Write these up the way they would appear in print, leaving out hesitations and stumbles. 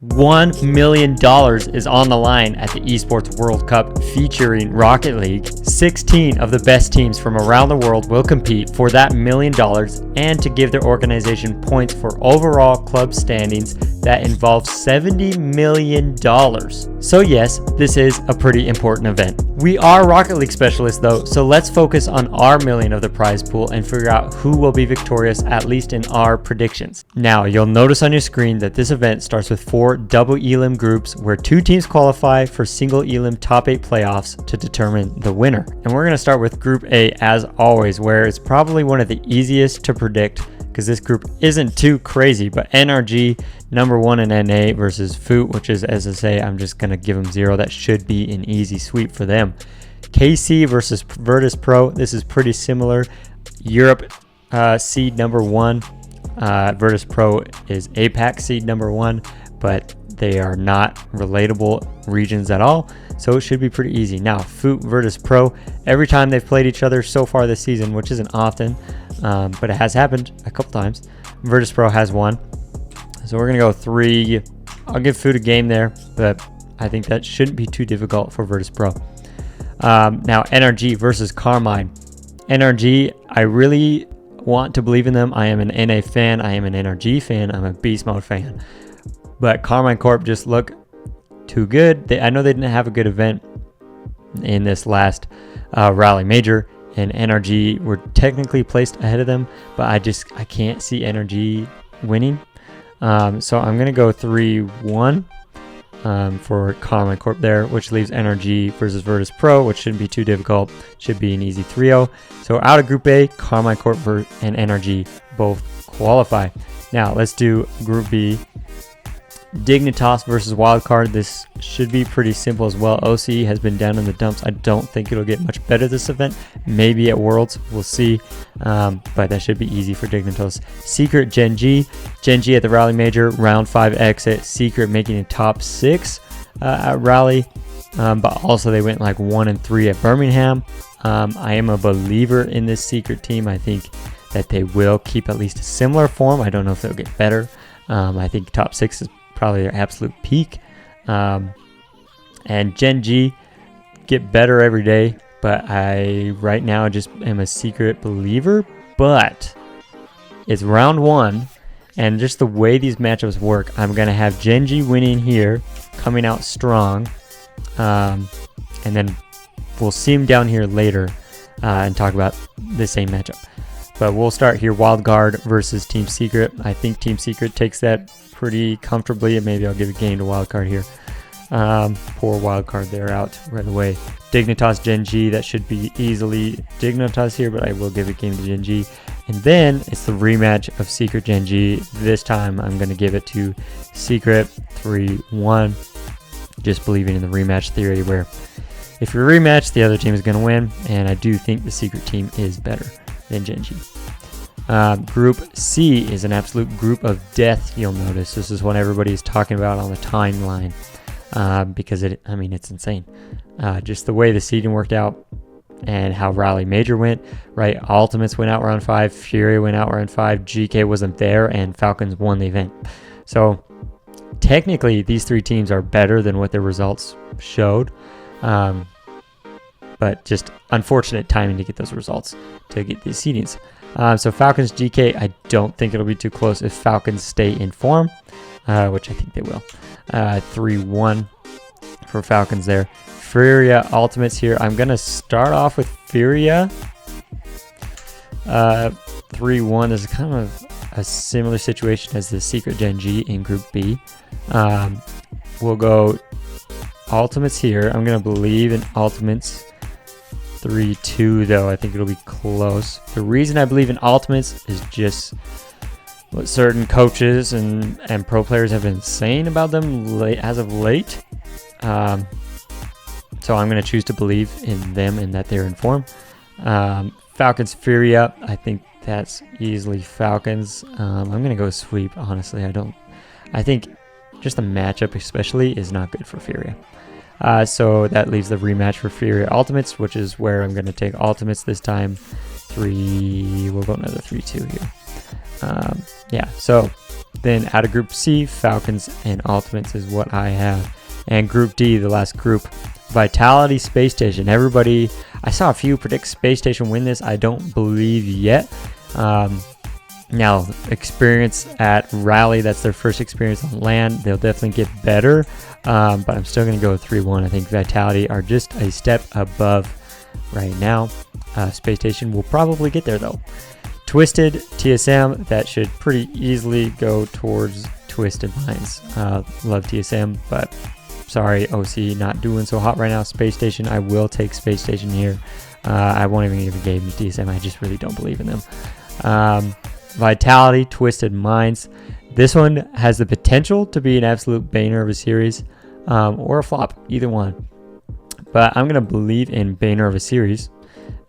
$1 million is on the line at the Esports World Cup featuring Rocket League. 16 of the best teams from around the world will compete for that $1 million and to give their organization points for overall club standings that involve $70 million. So yes, this is a pretty important event. We are Rocket League specialists though, so let's focus on our million of the prize pool and figure out who will be victorious, at least in our predictions. Now, you'll notice on your screen that this event starts with 4 double elim groups where 2 teams qualify for single elim top 8 playoffs to determine the winner. And we're going to start with Group A as always, where it's probably one of the easiest to predict because this group isn't too crazy, but NRG, number 1 in NA versus Foot, which is, as I say, I'm just going to give them 0. That should be an easy sweep for them. KC versus Virtus Pro, this is pretty similar. Europe seed number 1. Virtus Pro is APAC seed number 1, but they are not relatable regions at all, so it should be pretty easy. Now, Foot Virtus Pro, every time they've played each other so far this season, which isn't often, but it has happened a couple times, Virtus Pro has won. So we're going to go 3. I'll give Foot a game there, but I think that shouldn't be too difficult for Virtus Pro. Now, NRG versus Carmine. NRG, I really want to believe in them. I am an NA fan. I am an NRG fan. I'm a Beast Mode fan. But Carmine Corp just look too good. I know they didn't have a good event in this last Rally Major, and NRG were technically placed ahead of them, but I can't see NRG winning. So I'm going to go 3-1 for Carmine Corp there, which leaves NRG versus Virtus Pro, which shouldn't be too difficult. Should be an easy 3-0. So out of Group A, Carmine Corp and NRG both qualify. Now let's do Group B. Dignitas versus Wildcard. This should be pretty simple as well. OCE has been down in the dumps. I don't think it'll get much better this event. Maybe at Worlds, we'll see. But that should be easy for Dignitas. Secret Gen G. Gen G at the Rally Major, round 5 exit. Secret making a top 6 at Rally. But also they went like 1-3 at Birmingham. I am a believer in this Secret team. I think that they will keep at least a similar form. I don't know if they'll get better. I think top 6 is probably their absolute peak. And Gen G get better every day, but I right now just am a Secret believer. But it's round 1, and just the way these matchups work, I'm gonna have Gen G winning here, coming out strong, and then we'll see him down here later and talk about the same matchup. But we'll start here, Wildcard versus Team Secret. I think Team Secret takes that pretty comfortably, and maybe I'll give a game to Wildcard here. Poor Wildcard there out right away. Dignitas Gen G, that should be easily Dignitas here, but I will give a game to Gen G. And then it's the rematch of Secret Gen G. This time I'm going to give it to Secret 3-1. Just believing in the rematch theory where if you rematch, the other team is going to win, and I do think the Secret team is better than Gen G. Group C is an absolute group of death, you'll notice. This is what everybody is talking about on the timeline because it's insane. Just the way the seeding worked out and how Rally Major went, right? Ultimates went out round 5, Fury went out round 5, GK wasn't there, and Falcons won the event. So technically, these 3 teams are better than what their results showed. But just unfortunate timing to get those results, to get these seedings. So Falcons GK, I don't think it'll be too close if Falcons stay in form, which I think they will. 3-1 for Falcons there. Furia Ultimates here. I'm going to start off with Furia. 3-1 is kind of a similar situation as the Secret Gen G in Group B. We'll go Ultimates here. I'm going to believe in Ultimates. 3-2 though. I think it'll be close. The reason I believe in Ultimates is just what certain coaches and pro players have been saying about them as of late. So I'm going to choose to believe in them and that they're in form. Falcons Furia. I think that's easily Falcons. I'm going to go sweep, honestly. I think just the matchup especially is not good for Furia. So that leaves the rematch for Furia Ultimates, which is where I'm going to take Ultimates this time. 3, we'll go another 3-2 here. Yeah, so Then out of Group C, Falcons and Ultimates is what I have. And Group D, the last group, Vitality, Space Station. Everybody, I saw a few predict Space Station win this. I don't believe yet. Now, experience at Rally, that's their first experience on land. They'll definitely get better, but I'm still going to go with 3-1. I think Vitality are just a step above right now. Space Station will probably get there, though. Twisted, TSM, that should pretty easily go towards Twisted Minds. Love TSM, but sorry, OC not doing so hot right now. Space Station, I will take Space Station here. I won't even give a game to TSM. I just really don't believe in them. Vitality, Twisted Minds. This one has the potential to be an absolute banger of a series, or a flop, either one. But I'm going to believe in banger of a series,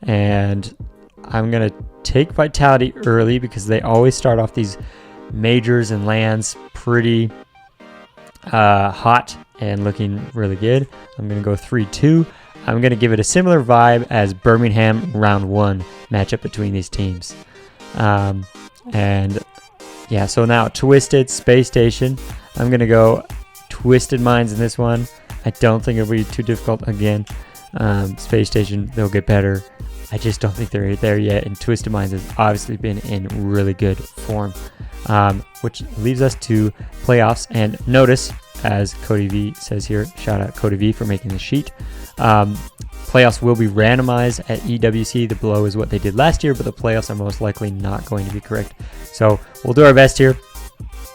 and I'm going to take Vitality early because they always start off these majors and lands pretty hot and looking really good. I'm going to go 3-2. I'm going to give it a similar vibe as Birmingham round 1 matchup between these teams. And yeah, so now Twisted, Space Station. I'm going to go Twisted Minds in this one. I don't think it'll be too difficult again. Space Station, they'll get better. I just don't think they're there yet. And Twisted Minds has obviously been in really good form, which leaves us to playoffs. And notice, as Cody V says here, shout out Cody V for making the sheet. Playoffs will be randomized at EWC. The below is what they did last year, but the playoffs are most likely not going to be correct. So we'll do our best here.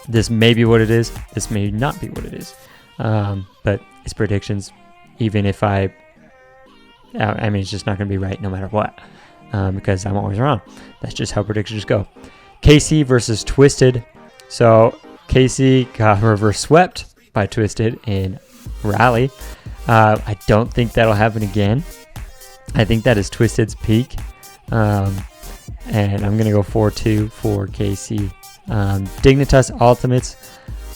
This may be what it is. This may not be what it is. But it's predictions. Even if I mean, it's just not going to be right no matter what, because I'm always wrong. That's just how predictions go. KC versus Twisted. So KC got reverse swept by Twisted in Rally. I don't think that'll happen again. I think that is Twisted's peak. And I'm going to go 4-2 for KC. Dignitas Ultimates.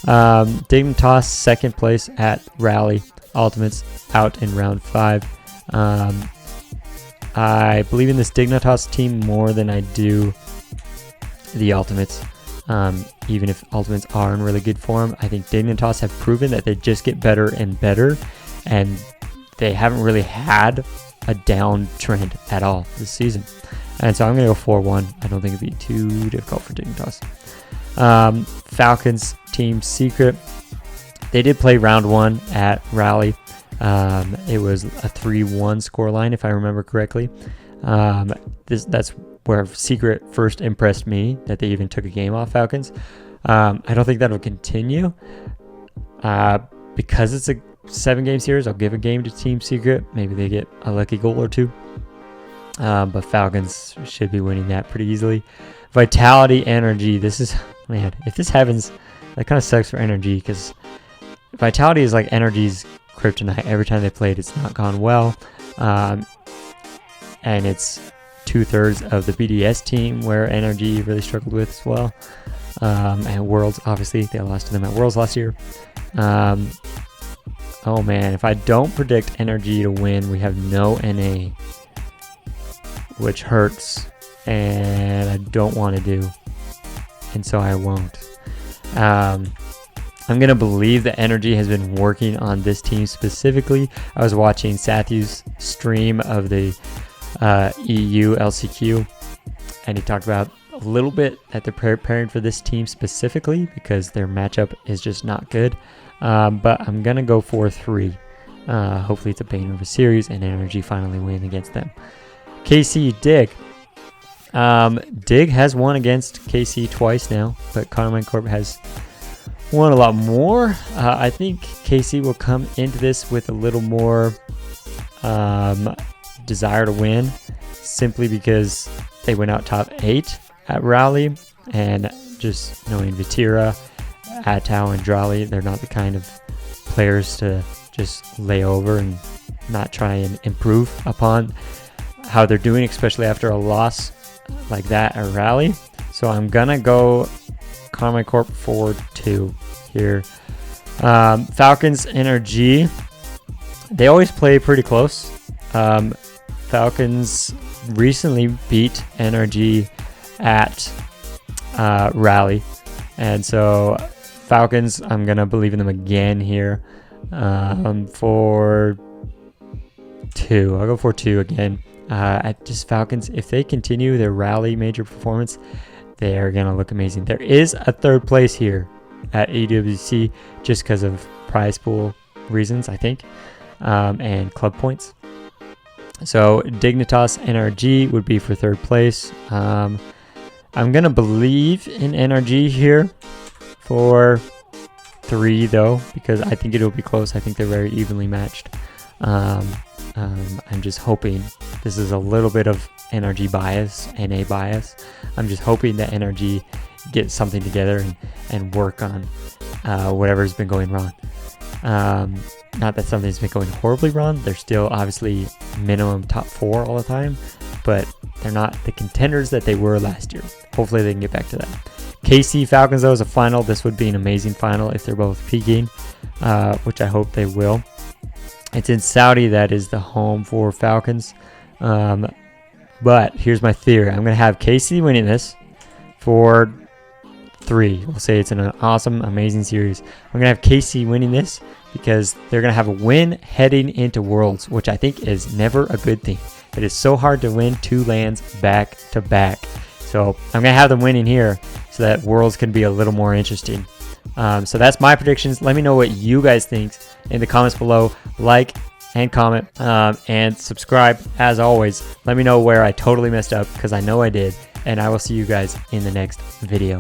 Dignitas second place at Rally. Ultimates out in round 5. I believe in this Dignitas team more than I do the Ultimates. Even if Ultimates are in really good form, I think Dignitas have proven that they just get better and better, and they haven't really had a downtrend at all this season. And so I'm going to go 4-1. I don't think it'd be too difficult for Dignitas. Falcons Team Secret. They did play round 1 at Rally. It was a 3-1 scoreline, if I remember correctly. That's where Secret first impressed me, that they even took a game off Falcons. I don't think that'll continue. Because it's a 7-game series, I'll give a game to Team Secret. Maybe they get a lucky goal or 2. But Falcons should be winning that pretty easily. Vitality, Energy. This is, man, if this happens, that kind of sucks for Energy, because Vitality is like Energy's kryptonite. Every time they played, it's not gone well. And it's 2/3 of the BDS team, where Energy really struggled with as well. And Worlds, obviously, they lost to them at Worlds last year. Oh man, if I don't predict Energy to win, we have no NA, which hurts, and I don't want to do, and so I won't. I'm going to believe that Energy has been working on this team specifically. I was watching Sathu's stream of the EU LCQ, and he talked about a little bit that they're preparing for this team specifically because their matchup is just not good. But I'm going to go 4-3. Hopefully it's a banger of a series and Energy finally win against them. KC Dig. Dig has won against KC twice now, but Carmine Corp has won a lot more. I think KC will come into this with a little more desire to win, simply because they went out top 8 at Rally, and just knowing Vatira, Atau, and Drali, they're not the kind of players to just lay over and not try and improve upon how they're doing, especially after a loss like that at Rally. So I'm gonna go Carmine Corp 4-2 here. Falcons Energy, they always play pretty close. Falcons recently beat Energy at Rally, And so Falcons, I'm going to believe in them again here for 2. I'll go for 2 again. Just Falcons, if they continue their rally major performance, they are going to look amazing. There is a 3rd place here at AWC just because of prize pool reasons, I think, and club points. So Dignitas NRG would be for 3rd place. I'm going to believe in NRG here for 3, though, because I think it'll be close. I think they're very evenly matched. I'm just hoping, this is a little bit of NRG bias, NA bias. I'm just hoping that NRG gets something together and work on whatever's been going wrong. Not that something's been going horribly wrong. They're still obviously minimum top 4 all the time, but they're not the contenders that they were last year. Hopefully they can get back to that. KC Falcons, though, is a final. This would be an amazing final if they're both peaking, which I hope they will. It's in Saudi. That is the home for Falcons. But here's my theory. I'm going to have KC winning this for 3. We'll say it's an awesome, amazing series. I'm going to have KC winning this because they're going to have a win heading into Worlds, which I think is never a good thing. It is so hard to win 2 lands back to back. So I'm going to have them winning here so that Worlds can be a little more interesting. So that's my predictions. Let me know what you guys think in the comments below. Like and comment and subscribe as always. Let me know where I totally messed up, because I know I did. And I will see you guys in the next video.